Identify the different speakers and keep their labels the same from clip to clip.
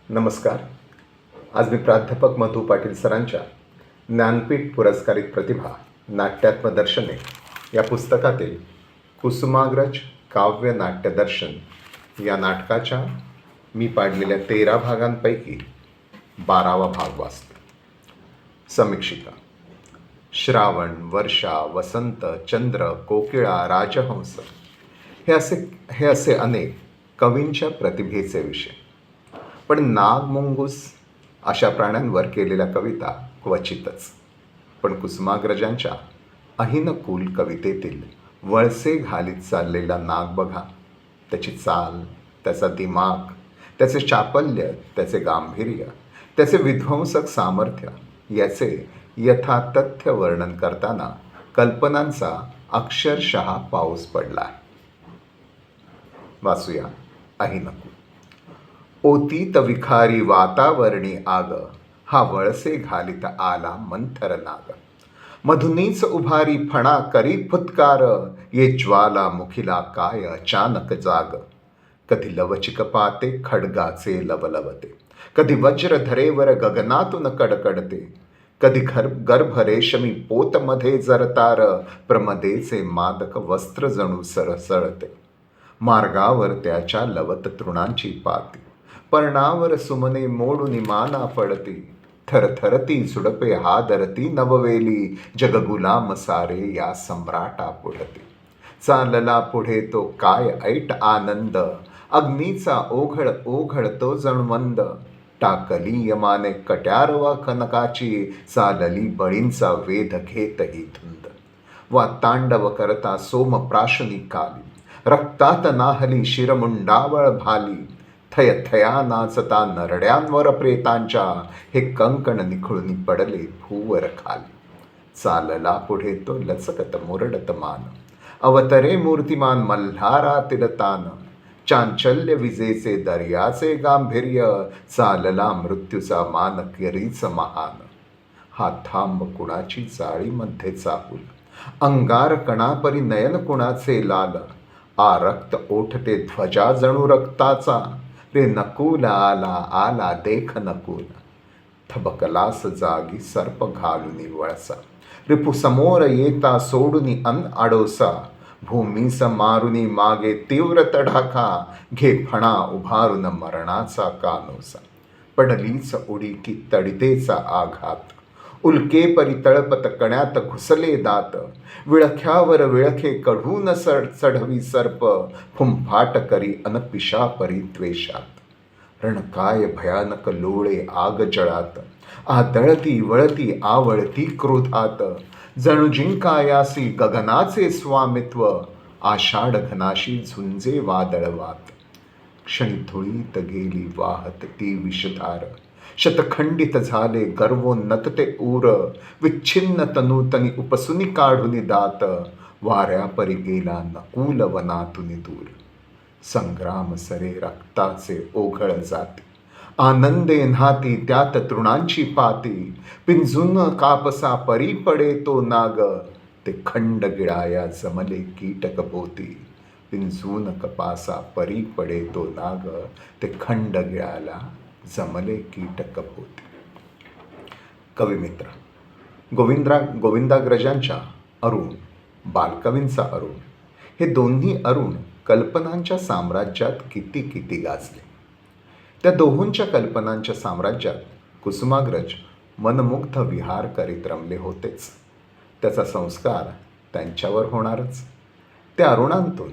Speaker 1: नमस्कार. आज मी प्राध्यापक मधु पाटील सरांच्या ज्ञानपीठ पुरस्कारित प्रतिभा नाट्यात्म दर्शने या पुस्तकातील कुसुमाग्रज काव्य नाट्यदर्शन या नाटकाच्या मी पाडलेल्या 13 भागांपैकी 12वा भाग वाचतो. समीक्षिका. श्रावण, वर्षा, वसंत, चंद्र, कोकिळा, राजहंस हे असे अनेक कवींच्या प्रतिभेचे विषय. पण नाग, मुंगूस अशा प्राण्यांवर केलेल्या कविता क्वचितच. पण कुसुमाग्रजांच्या अहिनकुल कवितेतील वळसे घालीत चाललेला नाग बघा. त्याची चाल, त्याचा दिमाग, त्याचे चापल्य, त्याचे गांभीर्य, त्याचे विध्वंसक सामर्थ्य याचे यथातथ्य वर्णन करताना कल्पनांचा अक्षरशः पाऊस पडला आहे. वाचूया अहिनकुल. ओतीत विखारी वातावरणी आग, हा वळसे घालित आला मंथर नाग. मधुनीच उभारी फणा करी फुत्कार, ये ज्वाला मुखिला काय अचानक जाग. कधी लवचिक पाते खड्गाचे लवलवते, कधी वज्रधरेवर गगनातून कडकडते. कधी गर्भ रेशमी पोतमध्ये जरतार, प्रमदेचे मादक वस्त्र जणू सरसळते. मार्गावर त्याच्या लवत तृणांची पाती, पर्णावर सुमने मोडून माना पडती. थरथरती सुडपे हादरती नववेली, जगगुलाम सारे या सम्राटा पुढती. चालला पुढे तो काय ऐट आनंद, अग्नीचा ओघळ ओघळतो जणवंद. टाकली यमाने कट्यारवा कनकाची, चालली बळींचा वेध घेतही धुंद. वा तांडव करता सोम प्राशनी काली, रक्तात नाहली शिरमुंडावळ भाली. थय थया नाचता नरड्यांवर प्रेतांच्या, हे कंकण निखळून पडले भूवर खाली. चालला पुढे तो लचकत मुरडत मान, अवतरे मूर्तिमान मल्हारातील तान. चांचल्य विजेचे दर्याचे गांभीर्य, चालला मृत्यूचा मान करीच महान. हा थांब कुणाची जाळीमध्ये चाहूल, अंगार कणापरी नयन कुणाचे लाल. आ रक्त ओठते ध्वजा जणू रक्ताचा, रे नकुल आला आला देख नकुल. थबकलास जागी सर्प घालुनी वळसा, रिपू समोर येता सोडुनी अन आडोसा. भूमीस मारुनी मागे तीव्र तडाखा, घे फणा उभारून मरणाचा कानोसा. पडलीच उडी की तडितेचा आघात, उल्के परी तळपत कण्यात घुसले दात. विळख्यावर विळखे कढून चढवी सर्प, फुंफाट करी अनपिशा परी त्वेषात. रणकाय भयानक लोळे आग जळात, आदळती वळती आवळती क्रोधात. जणू जिंकायासी गगनाचे स्वामित्व, आषाढ घनाशी झुंजे वादळवात. क्षणी धुळीत गेली वाहत ती विषधार, शतखंडित झाले गर्वोन्नत ते ऊर. विच्छिन्न तनूतनी उपसुनी काढुनी दात, वाऱ्या परी गेला नकुल वनातुनी दूर. संग्राम सरे रक्ताचे ओघळ जाते, आनंदे न्हाती त्यात तृणांची पाती. पिंजून कापसा परी पडे तो नाग, ते खंड गिळाया जमले कीटक पोती. पिंजून कपासा परी पडे तो नाग, ते खंड गिळाला जमले कीटक पोती. कविमित्र. गोविंदाग्रजांच्या अरुण, बालकवींचा अरुण हे दोन्ही अरुण कल्पनांच्या साम्राज्यात किती गाजले. त्या दोहोंच्या कल्पनांच्या साम्राज्यात कुसुमाग्रज मनमुग्ध विहार करीत रमले होतेच. त्याचा संस्कार त्यांच्यावर होणारच. त्या अरुणांतून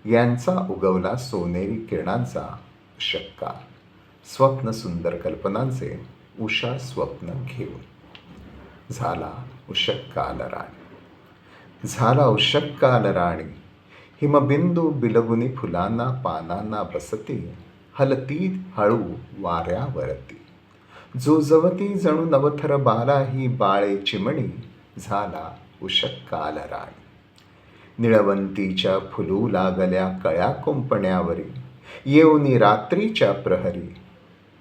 Speaker 1: यांचा उगवला सोनेरी किरणांचा उषक्कार. स्वप्न सुंदर कल्पनांचे उषा स्वप्न घेऊन. झाला उषक्काल राणी, झाला उषक्काल राणी. हिमबिंदू बिलगुनी फुलांना पानांना बसती, हलती हळू वाऱ्यावरती. जोजवती जणू नवथर बाला ही बाळे चिमणी, झाला उषक्काल राणी. निळवंतीच्या फुलू लागल्या कळ्या कुंपण्यावरी, येऊनी रात्रीच्या प्रहरी.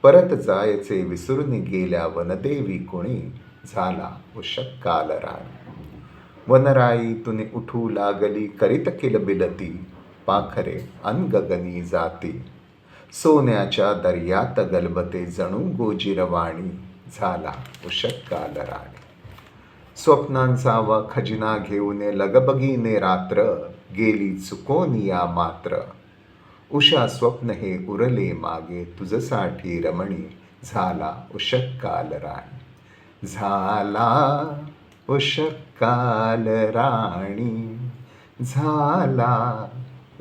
Speaker 1: परत जायचे विसरून गेल्या वनदेवी कुणी, झाला उषक्काल राणी. वनराई तुनी उठू लागली करीत किलबिलती, पाखरे अनगगनी जाती. सोन्याच्या दर्यात गलबते जणू गोजिरवाणी, झाला उषक्काल राणी. स्वप्नांचा वा खजिना घेऊन लगबगीने रात्र, गेली चुकोन या मात्र. उषा स्वप्न हे उरले मागे, तुझसाठी रमणी, झाला उषक्काल राणी. झाला उषक्काल राणी, झाला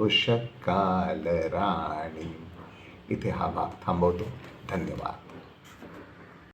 Speaker 1: उषक्काल राणी. इथे हा भाग थांबवतो. धन्यवाद.